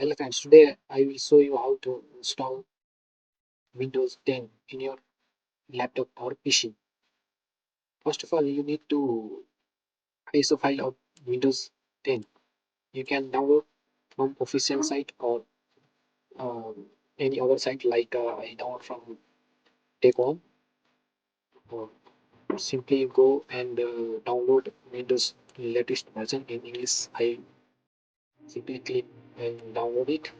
Hello friends, today I will show you how to install Windows 10 in your laptop or PC. First of all, you need to ISO file of Windows 10. You can download from official site or any other site like I download from TechHome. Or simply go and download Windows latest version in English. I simply click and download it.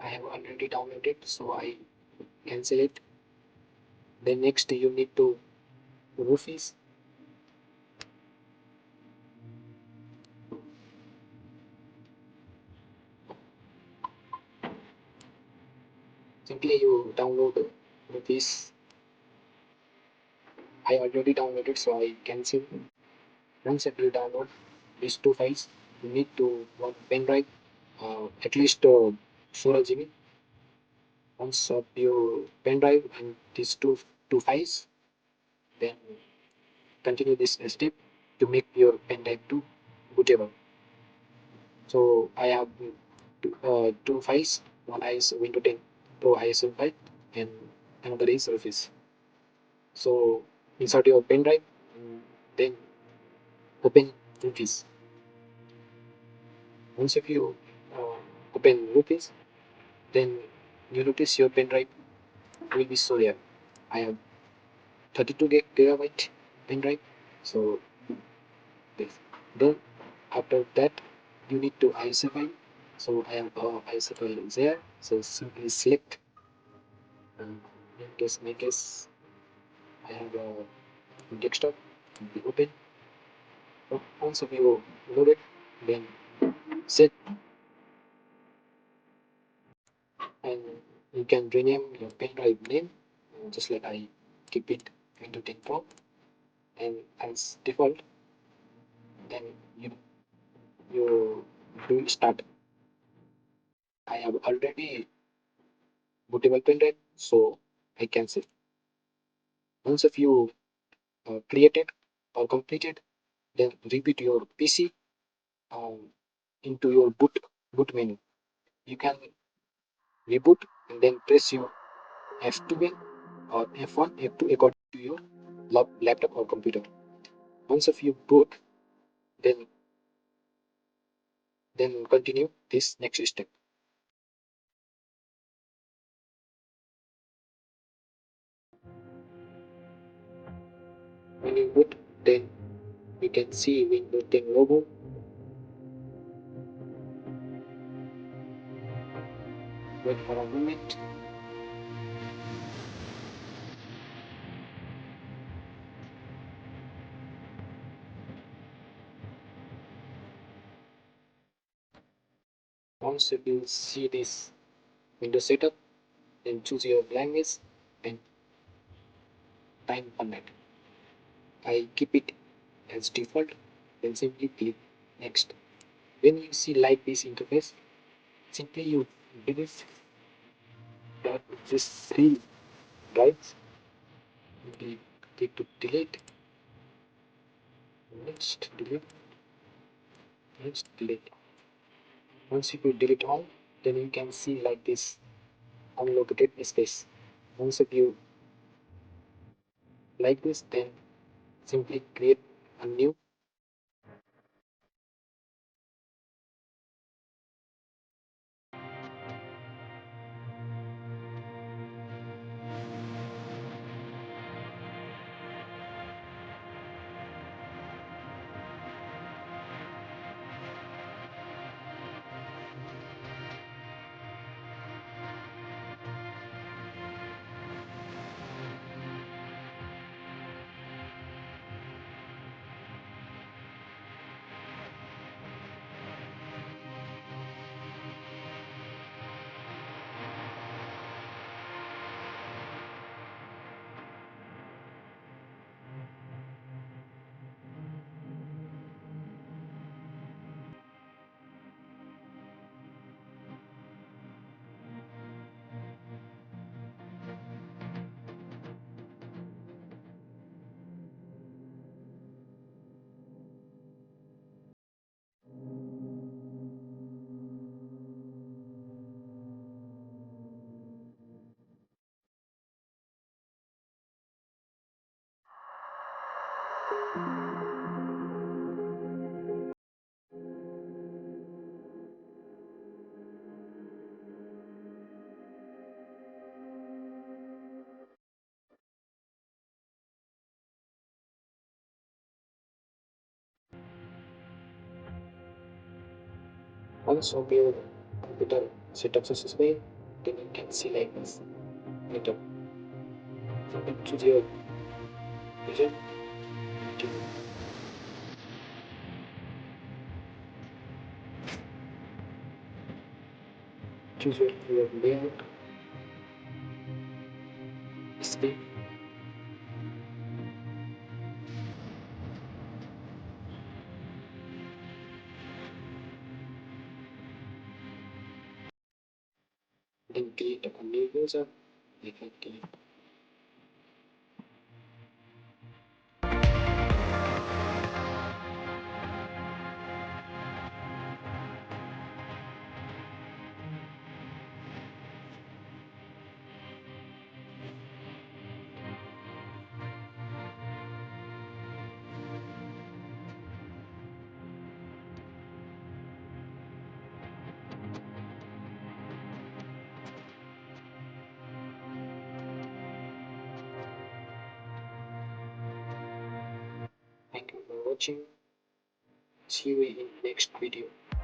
I have already downloaded, so I cancel it. Then next you need to Rufus. Simply you download this. I already downloaded, so I cancel. Once if you download these two files, you need to one pen drive, at least 4 GB. Once of your pen drive and these two files, then continue this step to make your pen drive to bootable. So I have two files. One is Windows 10 Pro ISO file, and another is Office. So insert your pen drive, then open Office. Once if you uh, open Office, then you notice your pen drive will be so there. I have 32 gigabyte pen drive. So this. Then after that, you need to ISO file. So I have ISO file there. So simply select. Um, in case I have a desktop. Be open. Once you load it, then set, and you can rename your pen drive name, just like I keep it Windows 10 Pro and as default. Then you you do start. I have already bootable pen drive, so I cancel. Once if you created or completed, then repeat your PC um, into your boot menu. You can reboot and then press your F2 or F1, F2 according to your laptop or computer. Once if you boot, then continue this next step. When you boot, then you can see Windows 10 logo. Wait for a moment. Once you see this Windows setup, then choose your language and time format. I keep it as default, then simply click next. When you see like this interface, simply you delete this three drives. Simply click to delete, next delete, next delete. Once you delete all, then you can see like this unallocated space. Once you like this, then simply create a new. Once of your computer setup successfully, then you can select this meetup. Choose your vision to choose your layout, speed, then create a new user. You can create. Thank you for watching. See you in next video.